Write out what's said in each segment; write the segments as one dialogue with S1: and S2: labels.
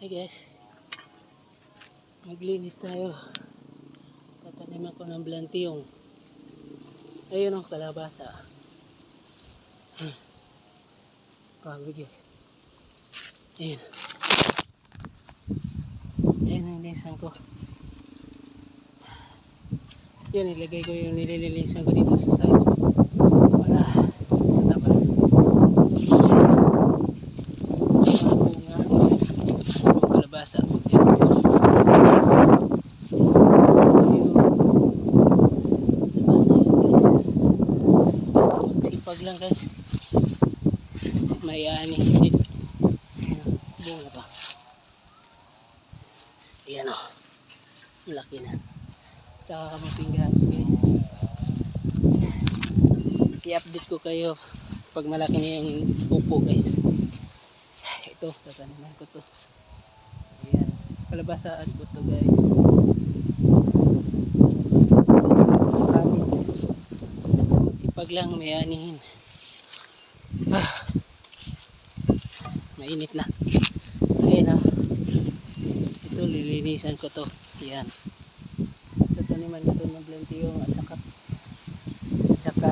S1: Hi guys, maglinis tayo. Tatanim ako ng blantiyong. Ayun ang kalabasa. Pagod guys. Ayun. Ayun ang linisan ko. Yun, ilagay ko yung nililinisan ko dito sa side para matapal. Bunga yung kalabasa. Magsipag lang guys. May ani din. Bunga pa. Ayan o. Laki na. Tsaka mapinggan. I-update ko kayo pag malaki na yung pupo guys. Ito, tataniman ko to. Ayan. Kalabasaan ko to guys. Magsipag lang, may anihin. Mainit na. Ayan o. Ito, lilinisan ko to. Ayan. Tataniman ko to ng blantiyong at saka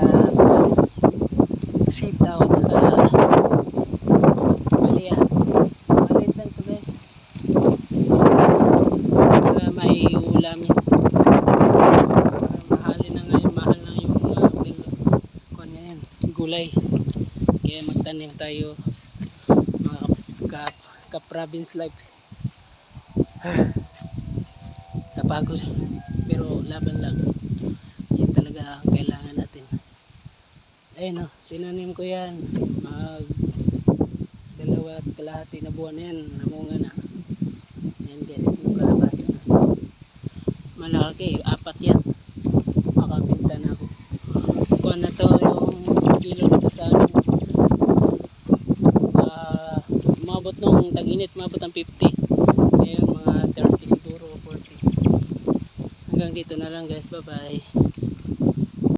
S1: sitaw at saka malia. Maliit lang to guys. Para may ulamin. Mahalin na ngayon, mahal na yung gulay. Kaya magtanim tayo mga ka-province life. Napagod pero laban lang. Yan talaga ang kailangan natin. Ayun o, tinanim ko yan. Mag 2.5 na buwan na yan. Namunga na. Yan guys, yung kalabasa. Malaki, 4 yan. Makabinta na ako. Kuha na to yung kilo dito sa amin. Umabot nung tag-init, umabot ang 50. Ngayon mga 30 siguro, 40. Hanggang dito na lang guys, bye bye.